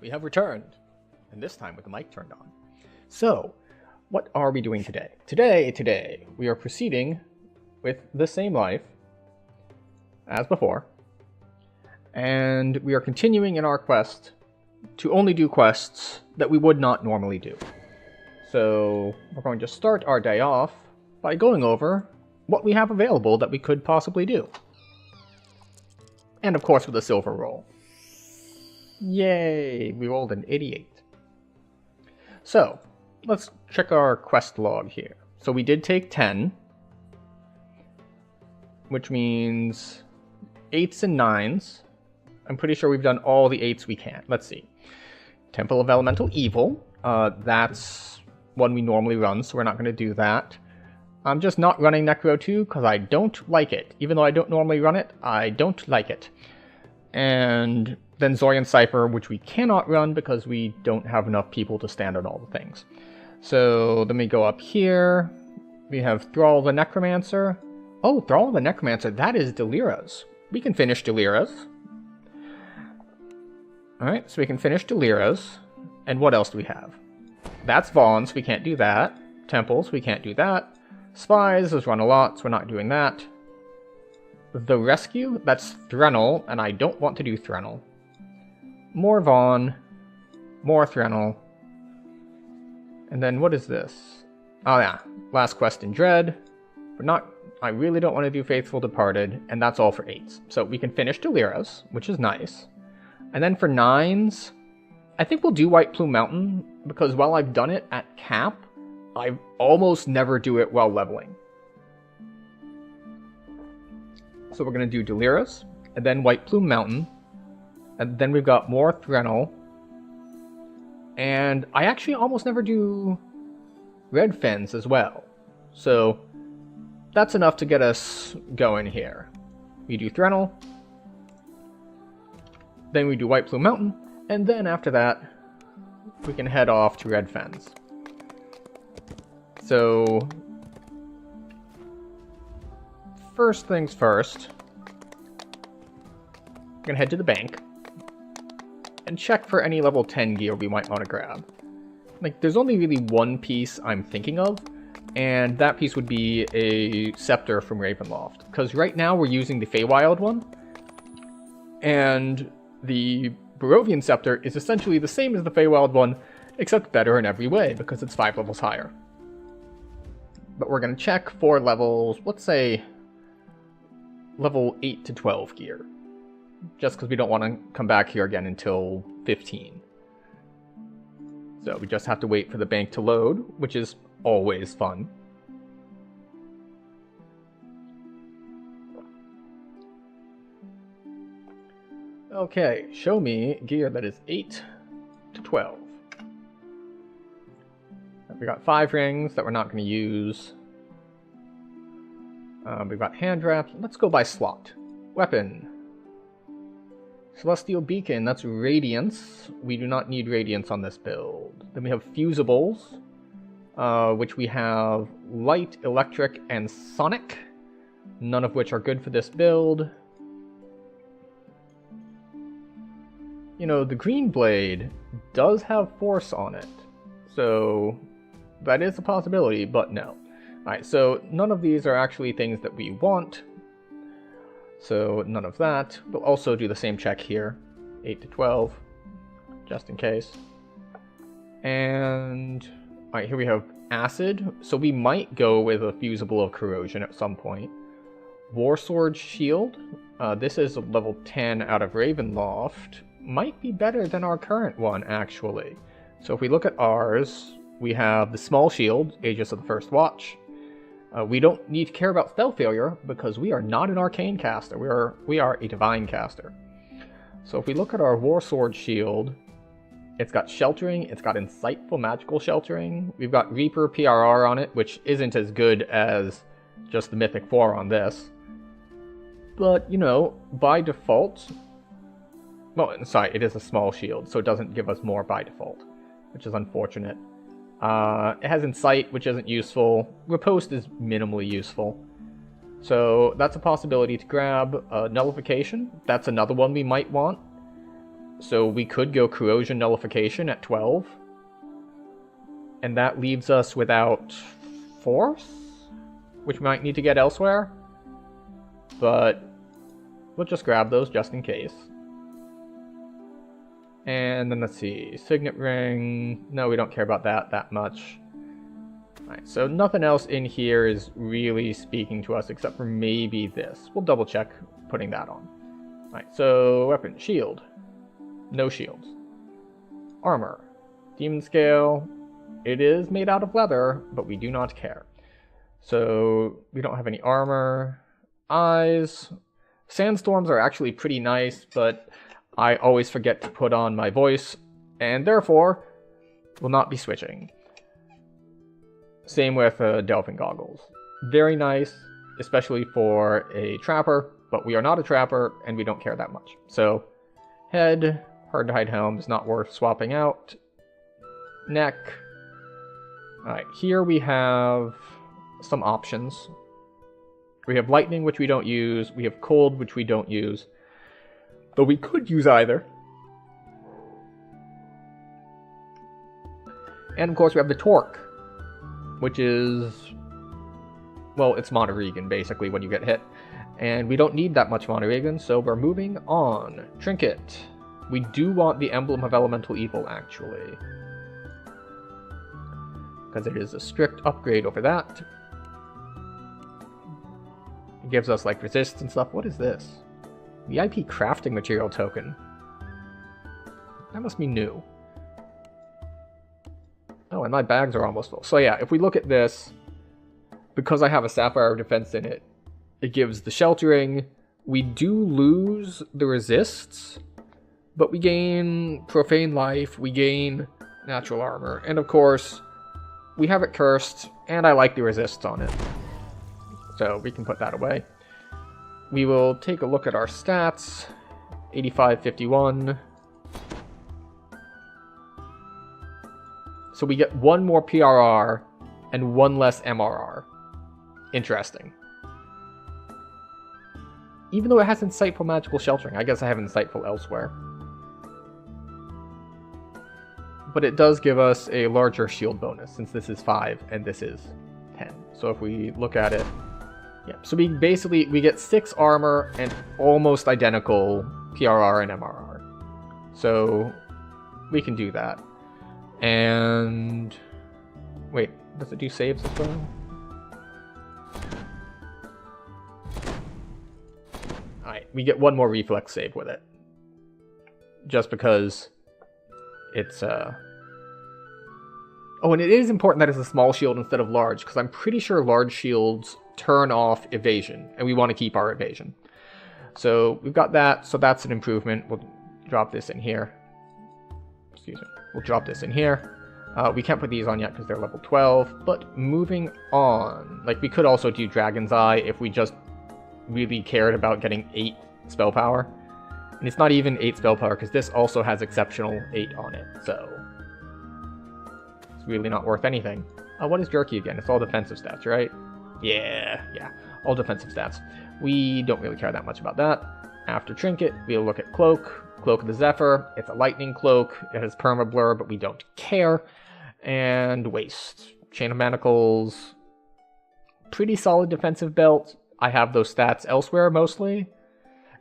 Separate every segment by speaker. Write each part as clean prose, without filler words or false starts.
Speaker 1: we have returned, and this time with the mic turned on. So, what are we doing today? Today, we are proceeding with the same life as before, and we are continuing in our quest to only do quests that we would not normally do. So, we're going to start our day off by going over what we have available that we could possibly do. And of course with a silver roll. Yay! We rolled an 88. So, let's check our quest log here. So we did take 10, which means 8s and 9s. I'm pretty sure we've done all the 8s we can. Let's see. Temple of Elemental Evil. That's one we normally run, so we're not going to do that. I'm just not running Necro 2 because I don't like it. Even though I don't normally run it, I don't like it. And then Zorian Cypher, which we cannot run because we don't have enough people to stand on all the things. So then we go up here. We have Thrall the Necromancer. Oh, Thrall the Necromancer, that is Delira's. We can finish Delira's. Alright, so we can finish Delira's. And what else do we have? That's Vaughn's, we can't do that. Temples, we can't do that. Spies is run a lot, so we're not doing that. The Rescue, that's Threnel, and I don't want to do Threnel. More Vaughn. More Threnel. And then what is this? Oh yeah, Last Quest in Dread. But not, I really don't want to do Faithful Departed, and that's all for 8s. So we can finish Delira's, which is nice. And then for 9s, I think we'll do White Plume Mountain, because while I've done it at cap, I almost never do it while leveling. So we're going to do Delira's, and then White Plume Mountain, and then we've got more Threnel, and I actually almost never do Red Fens as well. So that's enough to get us going here. We do Threnel, then we do White Plume Mountain, and then after that, we can head off to Red Fens. So, first things first, we're going to head to the bank and check for any level 10 gear we might want to grab. Like, there's only really one piece I'm thinking of, and that piece would be a scepter from Ravenloft. Because right now we're using the Feywild one, and the Barovian scepter is essentially the same as the Feywild one, except better in every way, because it's 5 levels higher. But we're going to check for levels, let's say, level 8 to 12 gear. Just because we don't want to come back here again until 15. So we just have to wait for the bank to load, which is always fun. Okay, show me gear that is 8 to 12. We got 5 rings that we're not going to use. We've got hand wrap. Let's go by slot. Weapon. Celestial Beacon, that's Radiance. We do not need Radiance on this build. Then we have Fusibles, which we have Light, Electric, and Sonic. None of which are good for this build. You know, the Green Blade does have Force on it. So that is a possibility, but no. Alright, so none of these are actually things that we want. So none of that. We'll also do the same check here. 8 to 12, just in case. And alright, here we have Acid. So we might go with a Fusible of Corrosion at some point. Warsword Shield. This is a level 10 out of Ravenloft. Might be better than our current one, actually. So if we look at ours, we have the Small Shield, Aegis of the First Watch. We don't need to care about spell failure because we are not an arcane caster. We are a divine caster. So if we look at our Warsword Shield, it's got sheltering, it's got insightful magical sheltering. We've got Reaper PRR on it, which isn't as good as just the Mythic 4 on this. But, you know, by default... Well, sorry, it is a small shield, so it doesn't give us more by default, which is unfortunate. It has Insight, which isn't useful. Riposte is minimally useful. So that's a possibility to grab. Nullification, that's another one we might want. so we could go Corrosion Nullification at 12. And that leaves us without Force, which we might need to get elsewhere. But we'll just grab those just in case. And then let's see, Signet Ring. No, we don't care about that much. Alright, so nothing else in here is really speaking to us except for maybe this. We'll double check putting that on. Alright, so weapon, shield. No shields. Armor. Demon Scale. It is made out of leather, but we do not care. So we don't have any armor. Eyes. Sandstorms are actually pretty nice, but I always forget to put on my voice, and therefore will not be switching. Same with Delphine Goggles. Very nice, especially for a trapper, but we are not a trapper, and we don't care that much. So, head, hard to hide helm is not worth swapping out. Neck. Alright, here we have some options. We have lightning, which we don't use. We have cold, which we don't use. Though we could use either. And of course we have the torque, which is, well, it's Monteregen basically when you get hit. And we don't need that much Monteregen, so we're moving on. Trinket. We do want the Emblem of Elemental Evil, actually. Because it is a strict upgrade over that. It gives us, like, resist and stuff. What is this? VIP crafting material token. That must be new. Oh, and my bags are almost full. So yeah, if we look at this, because I have a Sapphire of Defense in it, it gives the sheltering. We do lose the resists, but we gain Profane Life, we gain Natural Armor, and of course, we have it cursed, and I like the resists on it. So we can put that away. We will take a look at our stats. 85-51. So we get one more PRR and one less MRR. Interesting. Even though it has Insightful Magical Sheltering. I guess I have Insightful elsewhere. But it does give us a larger shield bonus, since this is 5 and this is 10. So if we look at it, yeah, so we get 6 armor and almost identical PRR and MRR. So we can do that. And wait, does it do saves as well? Alright, we get one more reflex save with it. Just because it's oh, and it is important that it's a small shield instead of large, because I'm pretty sure large shields turn off evasion, and we want to keep our evasion. So we've got that, so that's an improvement. We'll drop this in here. Excuse me. We'll drop this in here. We can't put these on yet because they're level 12, but moving on. Like, we could also do Dragon's Eye if we just really cared about getting 8 spell power. And it's not even 8 spell power because this also has exceptional 8 on it, so it's really not worth anything. What is Jerky again? It's all defensive stats, right? Yeah, all defensive stats. We don't really care that much about that. After Trinket, we'll look at Cloak. Cloak of the Zephyr. It's a lightning cloak. It has permablur, but we don't care. And Waist. Chain of Manacles. Pretty solid defensive belt. I have those stats elsewhere mostly.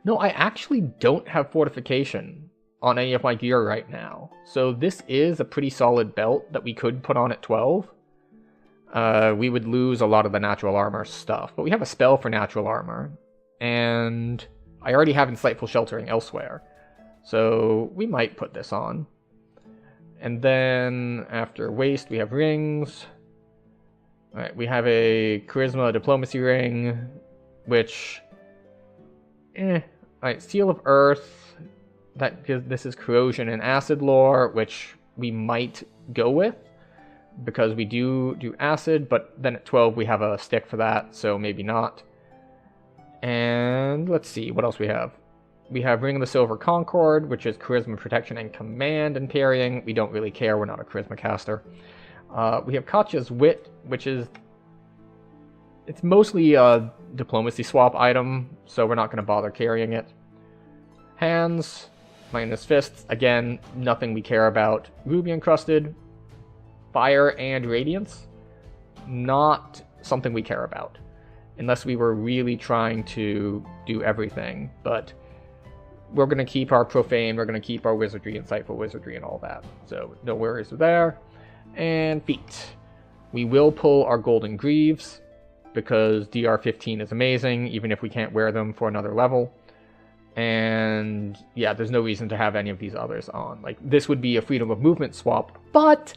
Speaker 1: No, I actually don't have fortification on any of my gear right now. So this is a pretty solid belt that we could put on at 12. We would lose a lot of the natural armor stuff, but we have a spell for natural armor. And I already have Insightful Sheltering elsewhere. So we might put this on. And then after Waist, we have rings. Alright, we have a Charisma Diplomacy ring, which... Alright, Seal of Earth. This is Corrosion and Acid lore, which we might go with. Because we do Acid, but then at 12 we have a stick for that, so maybe not. And let's see, what else we have? We have Ring of the Silver Concord, which is Charisma, Protection, and Command and Parrying. We don't really care, we're not a Charisma caster. We have Katya's Wit, which is... It's mostly a Diplomacy swap item, so we're not going to bother carrying it. Hands. Minus fists, again, nothing we care about. Ruby encrusted, fire and radiance, not something we care about. Unless we were really trying to do everything, but we're going to keep our profane, we're going to keep our wizardry and insightful wizardry and all that. So no worries there. And feet. We will pull our golden greaves, because DR15 is amazing, even if we can't wear them for another level. And yeah, there's no reason to have any of these others on. Like, this would be a freedom of movement swap, but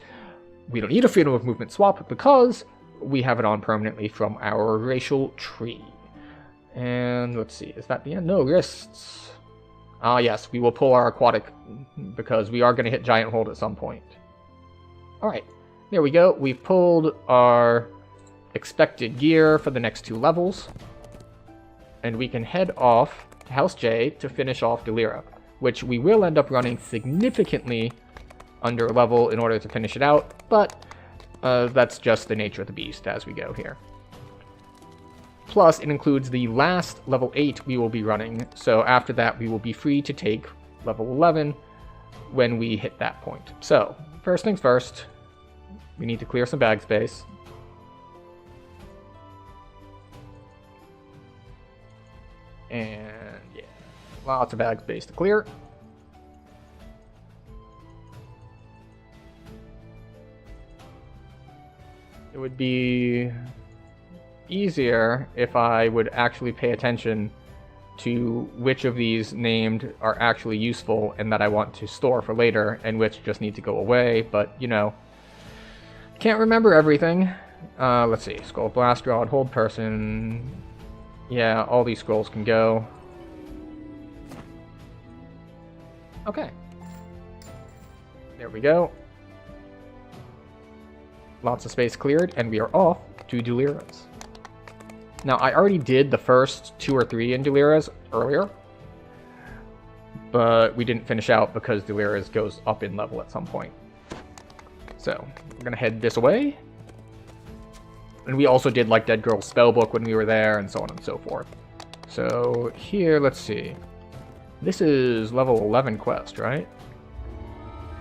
Speaker 1: we don't need a freedom of movement swap because we have it on permanently from our racial tree. And let's see, is that the end? No, wrists. Ah, yes, we will pull our aquatic because we are going to hit Giant Hold at some point. Alright, there we go. We've pulled our expected gear for the next 2 levels. And we can head off to House J to finish off Delira, which we will end up running significantly under level in order to finish it out, but that's just the nature of the beast as we go here. Plus, it includes the last level 8 we will be running, so after that we will be free to take level 11 when we hit that point. So, first things first, we need to clear some bag space. And yeah, lots of bag space to clear. It would be easier if I would actually pay attention to which of these named are actually useful and that I want to store for later, and which just need to go away, but, you know, can't remember everything. Let's see, Scroll Blast Rod, Hold Person. Yeah, all these scrolls can go. Okay. There we go. Lots of space cleared, and we are off to Delira's. Now, I already did the first 2 or 3 in Delira's earlier, but we didn't finish out because Delira's goes up in level at some point. So, we're gonna head this way. And we also did, like, Dead Girl's Spellbook when we were there, and so on and so forth. So, here, let's see. This is level 11 quest, right?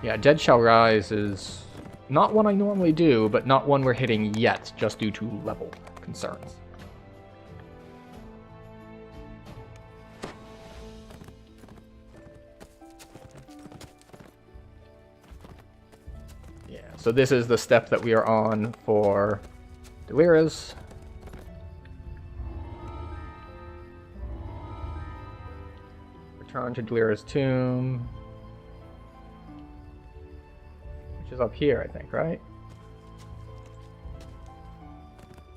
Speaker 1: Yeah, Dead Shall Rise is not one I normally do, but not one we're hitting yet, just due to level concerns. Yeah, so this is the step that we are on for Delira's. Return to Delira's tomb. Which is up here, I think, right?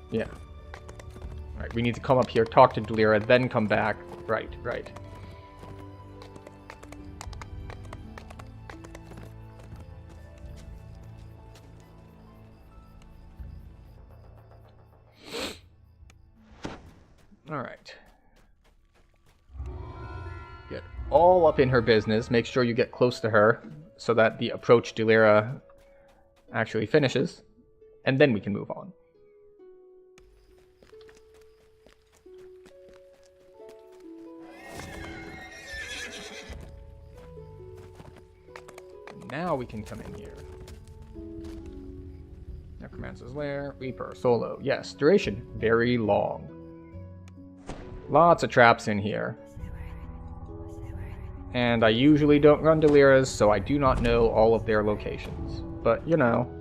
Speaker 1: Yeah. Alright, we need to come up here, talk to Delira, then come back. Right, right. Alright. Get all up in her business. Make sure you get close to her so that the approach Delira actually finishes. And then we can move on. Now we can come in here. Necromancer's Lair, Reaper, Solo. Yes, duration, very long. Lots of traps in here. And I usually don't run Delira's, so I do not know all of their locations. But, you know,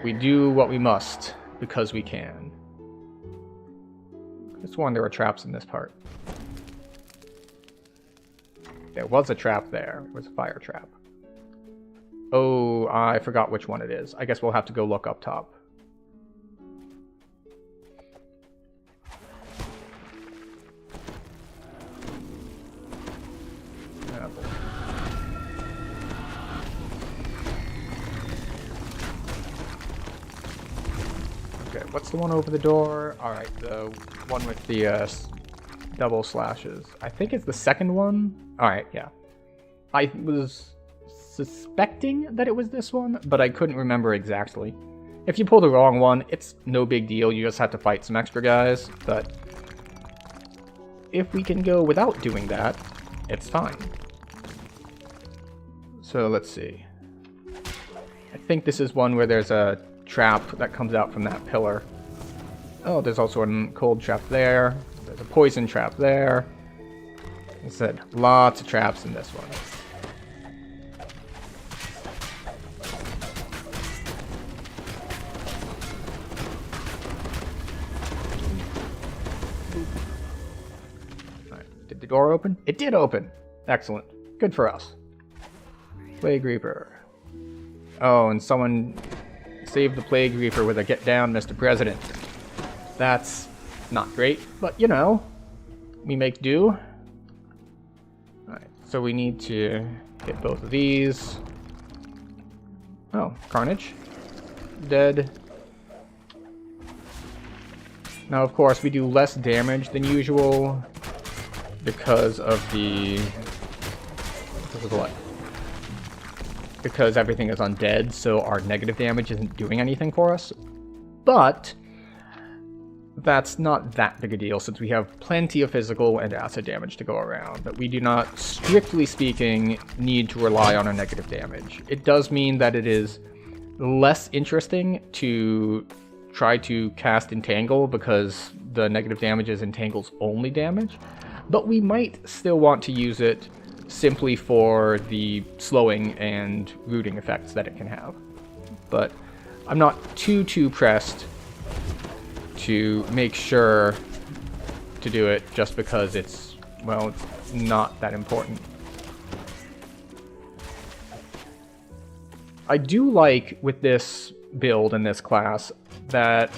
Speaker 1: we do what we must, because we can. I sworn there were traps in this part. There was a trap there. It was a fire trap. Oh, I forgot which one it is. I guess we'll have to go look up top. Okay, what's the one over the door? Alright, the one with the double slashes. I think it's the second one. Alright, yeah. I was suspecting that it was this one, but I couldn't remember exactly. If you pull the wrong one, it's no big deal. You just have to fight some extra guys, but if we can go without doing that, it's fine. So let's see. I think this is one where there's a trap that comes out from that pillar. Oh, there's also a cold trap there. There's a poison trap there. Like I said, lots of traps in this one. Alright, did the door open? It did open! Excellent. Good for us. Plague Reaper. Oh, and someone saved the Plague Reaper with a get down, Mr. President. That's not great, but you know, we make do. Alright, so we need to hit both of these. Oh, Carnage. Dead. Now, of course, we do less damage than usual because of the... Because of what? Because everything is undead, so our negative damage isn't doing anything for us. But that's not that big a deal, since we have plenty of physical and acid damage to go around. But we do not, strictly speaking, need to rely on our negative damage. It does mean that it is less interesting to try to cast Entangle, because the negative damage is Entangle's only damage. But we might still want to use it simply for the slowing and rooting effects that it can have. But I'm not too pressed to make sure to do it just because it's, well, it's not that important. I do like with this build and this class that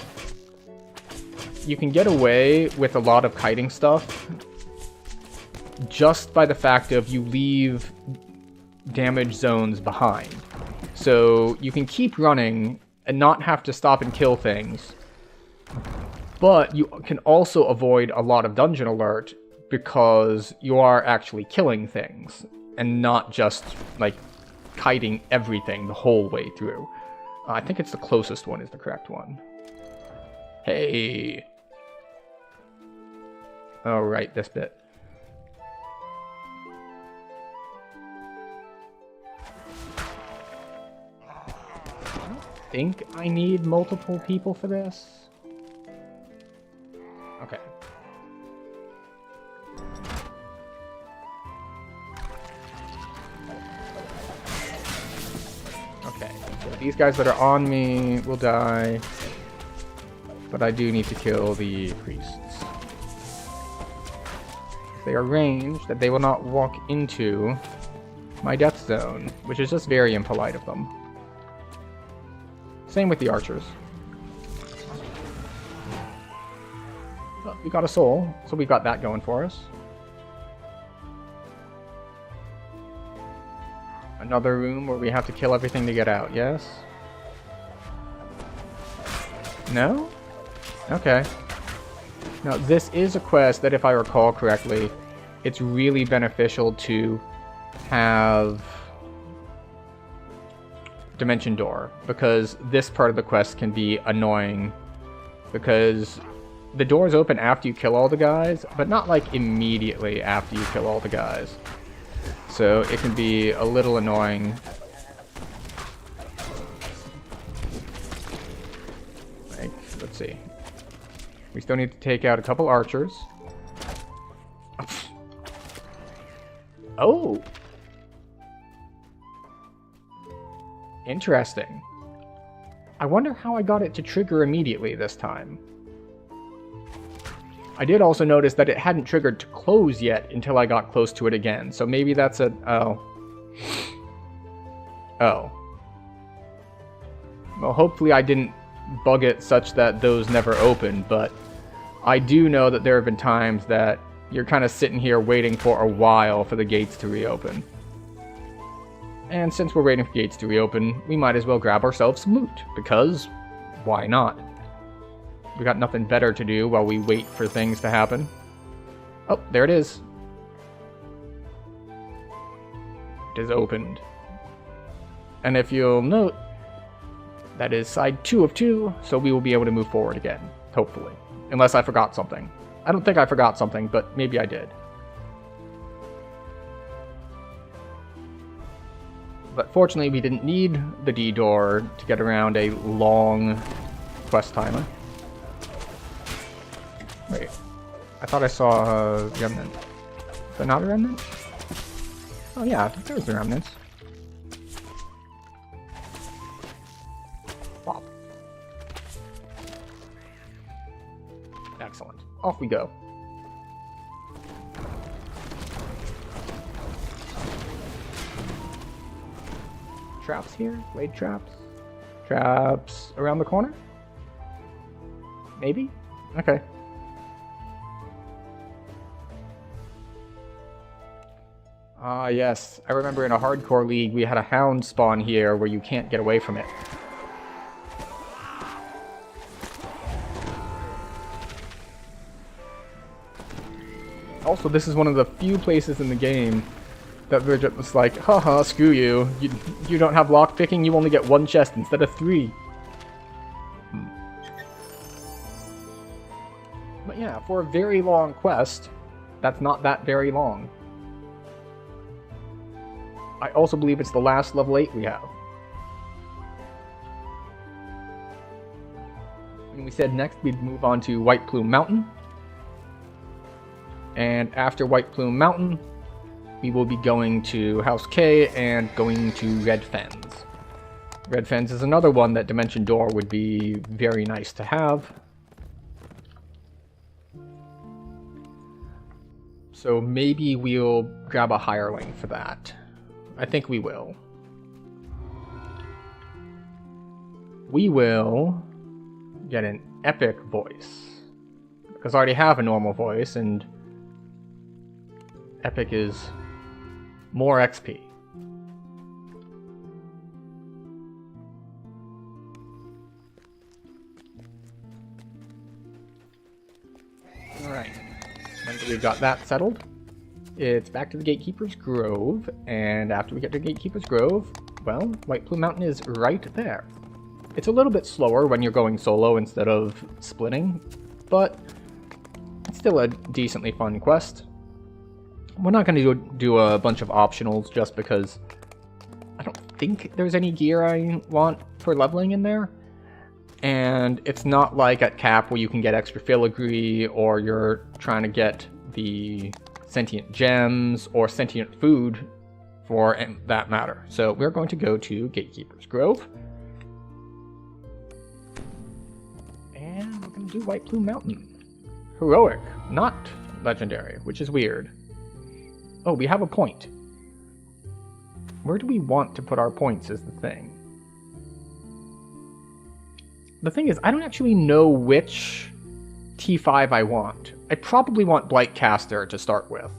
Speaker 1: you can get away with a lot of kiting stuff just by the fact of you leave damage zones behind. So you can keep running and not have to stop and kill things, but you can also avoid a lot of dungeon alert because you are actually killing things and not just like kiting everything the whole way through. I think it's the closest one is the correct one. Hey. Oh, right, this bit. I think I need multiple people for this. Okay. Okay, so these guys that are on me will die, but I do need to kill the priests. They are ranged that they will not walk into my death zone, which is just very impolite of them. Same with the archers. Well, we got a soul, so we got that going for us. Another room where we have to kill everything to get out, yes? No? Okay. Now, this is a quest that, if I recall correctly, it's really beneficial to have Dimension Door, because this part of the quest can be annoying, because the doors open after you kill all the guys, but not like immediately after you kill all the guys. So it can be a little annoying. Like, let's see. We still need to take out a couple archers. Oh! Interesting. I wonder how I got it to trigger immediately this time. I did also notice that it hadn't triggered to close yet until I got close to it again, so maybe that's a... oh. Oh. Well, hopefully I didn't bug it such that those never open, but I do know that there have been times that you're kind of sitting here waiting for a while for the gates to reopen. And since we're waiting for gates to reopen, we might as well grab ourselves some loot, because why not? We got nothing better to do while we wait for things to happen. Oh, there it is. It is opened. And if you'll note, that is side 2 of 2, so we will be able to move forward again, hopefully. Unless I forgot something. I don't think I forgot something, but maybe I did. But fortunately, we didn't need the D door to get around a long quest timer. Wait, I thought I saw a remnant. Is that not a remnant? Oh yeah, there was a remnant. Pop. Excellent. Off we go. Traps here? Blade traps? Traps around the corner? Maybe? Okay. Ah, yes. I remember in a hardcore league we had a hound spawn here where you can't get away from it. Also, this is one of the few places in the game that they're just like, haha, screw you. You don't have lockpicking, you only get one chest instead of 3. But yeah, for a very long quest, that's not that very long. I also believe it's the last level 8 we have. And we said next we'd move on to White Plume Mountain. And after White Plume Mountain, we will be going to House K and going to Red Fens. Red Fens is another one that Dimension Door would be very nice to have. So maybe we'll grab a hireling for that. I think we will. We will get an epic voice. Because I already have a normal voice, and epic is more XP. Alright. Once we've got that settled, it's back to the Gatekeeper's Grove, and after we get to Gatekeeper's Grove, well, White Plume Mountain is right there. It's a little bit slower when you're going solo instead of splitting, but it's still a decently fun quest. We're not going to do a bunch of optionals just because I don't think there's any gear I want for leveling in there. And it's not like at Cap where you can get extra filigree or you're trying to get the sentient gems or sentient food for that matter. So we're going to go to Gatekeeper's Grove. And we're going to do White Plume Mountain. Heroic, not legendary, which is weird. Oh, we have a point. Where do we want to put our points is the thing. The thing is, I don't actually know which T5 I want. I probably want Blightcaster to start with.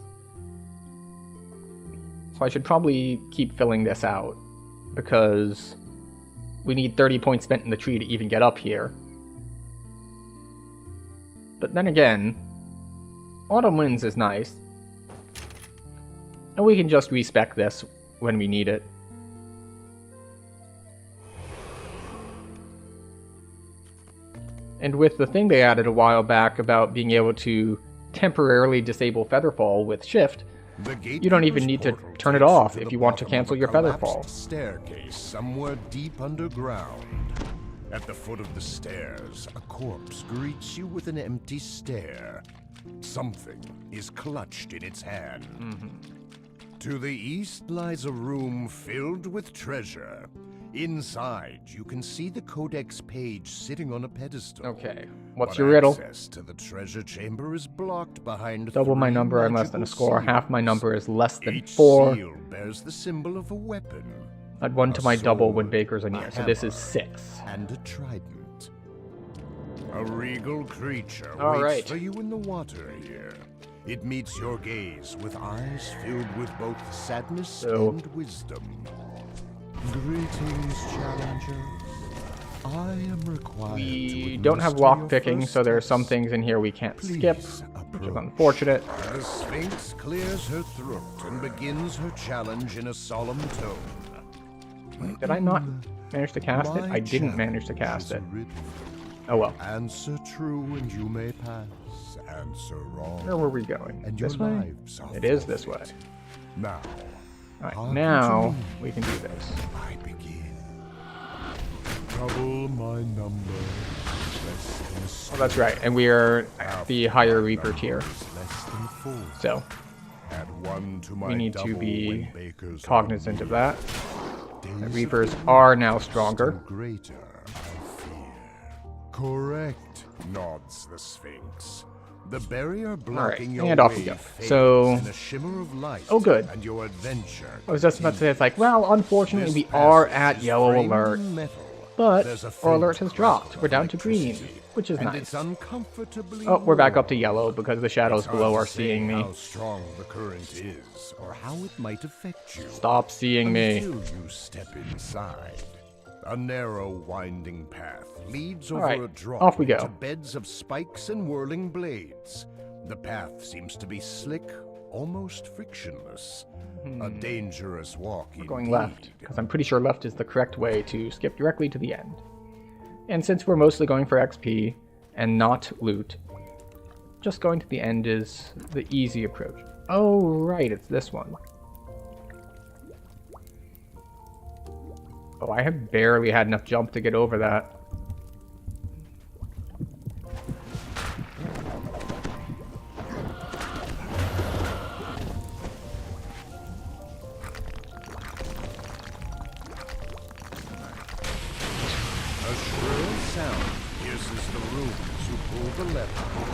Speaker 1: So I should probably keep filling this out, because we need 30 points spent in the tree to even get up here. But then again, Autumn Winds is nice. And we can just respec this when we need it. And with the thing they added a while back about being able to temporarily disable Featherfall with Shift, you don't even need to turn it off if you want to cancel your Featherfall.
Speaker 2: Staircase somewhere deep underground. At the foot of the stairs, a corpse greets you with an empty stare. Something is clutched in its hand. To the east lies a room filled with treasure. Inside, you can see the Codex page sitting on a pedestal.
Speaker 1: Okay, what's your riddle?
Speaker 2: Access to the treasure chamber is blocked behind
Speaker 1: double my number and less than a score.
Speaker 2: seals.
Speaker 1: Half my number is less than
Speaker 2: Each
Speaker 1: 4.
Speaker 2: seal bears the symbol of a weapon.
Speaker 1: Add 1 to
Speaker 2: A
Speaker 1: my double when
Speaker 2: sword,
Speaker 1: Bakers are near,
Speaker 2: a
Speaker 1: so this is
Speaker 2: hammer,
Speaker 1: 6.
Speaker 2: And a trident. A regal creature
Speaker 1: All
Speaker 2: waits
Speaker 1: right.
Speaker 2: for you in the water here. It meets your gaze with eyes filled with both sadness and wisdom. Greetings, challenger. I am required
Speaker 1: We
Speaker 2: to
Speaker 1: don't have
Speaker 2: administer your
Speaker 1: lockpicking,
Speaker 2: first
Speaker 1: so there are some
Speaker 2: test.
Speaker 1: things in here we can't
Speaker 2: Please
Speaker 1: skip, which is
Speaker 2: approach.
Speaker 1: unfortunate.
Speaker 2: The Sphinx clears her throat and begins her challenge in a solemn tone.
Speaker 1: Did I not manage to cast it?
Speaker 2: My
Speaker 1: I didn't manage to
Speaker 2: challenge
Speaker 1: cast
Speaker 2: is
Speaker 1: it.
Speaker 2: a riddle.
Speaker 1: Oh well.
Speaker 2: Answer true and you may pass. Answer wrong.
Speaker 1: Where were we going?
Speaker 2: And
Speaker 1: This
Speaker 2: your
Speaker 1: way?
Speaker 2: lives are
Speaker 1: It is this way.
Speaker 2: forfeit. Now,
Speaker 1: Alright, now we can do this.
Speaker 2: I begin. Double my number. Less than a
Speaker 1: Oh, that's right, and we are at the higher Reaper tier.
Speaker 2: less than 4.
Speaker 1: So,
Speaker 2: Add 1 to my
Speaker 1: we need
Speaker 2: double
Speaker 1: to be
Speaker 2: when bakers
Speaker 1: cognizant of that.
Speaker 2: days
Speaker 1: The
Speaker 2: of
Speaker 1: Reapers
Speaker 2: the
Speaker 1: are now stronger.
Speaker 2: greater, I fear. Correct, nods the Sphinx. The barrier blocking your
Speaker 1: and off we
Speaker 2: way
Speaker 1: go.
Speaker 2: fades
Speaker 1: So-
Speaker 2: in a shimmer of light.
Speaker 1: Oh, good.
Speaker 2: And your adventure.
Speaker 1: I was just about to say, it's like, well, unfortunately, we
Speaker 2: This
Speaker 1: are
Speaker 2: passage
Speaker 1: at
Speaker 2: is
Speaker 1: yellow
Speaker 2: framed
Speaker 1: alert,
Speaker 2: in metal.
Speaker 1: but
Speaker 2: There's a
Speaker 1: our
Speaker 2: faint
Speaker 1: alert has dropped. We're down to green,
Speaker 2: electricity,
Speaker 1: which is
Speaker 2: and
Speaker 1: nice.
Speaker 2: It's uncomfortably
Speaker 1: Oh, we're back up to
Speaker 2: warm.
Speaker 1: yellow because the shadows
Speaker 2: It's hard
Speaker 1: below
Speaker 2: to
Speaker 1: are
Speaker 2: say
Speaker 1: seeing me.
Speaker 2: How strong the current is, or how it might affect you.
Speaker 1: Stop seeing me.
Speaker 2: Until you step inside. A narrow, winding path leads over
Speaker 1: Alright,
Speaker 2: a drop
Speaker 1: off we go.
Speaker 2: to beds of spikes and whirling blades. The path seems to be slick, almost frictionless. A dangerous walk.
Speaker 1: We're going left, because I'm pretty sure left is the correct way to skip directly to the end. And since we're mostly going for XP and not loot, just going to the end is the easy approach. Oh, right, it's this one. Oh, I have barely had enough jump to get over that.
Speaker 2: A shrill sound pierces the rooms you pull the lever.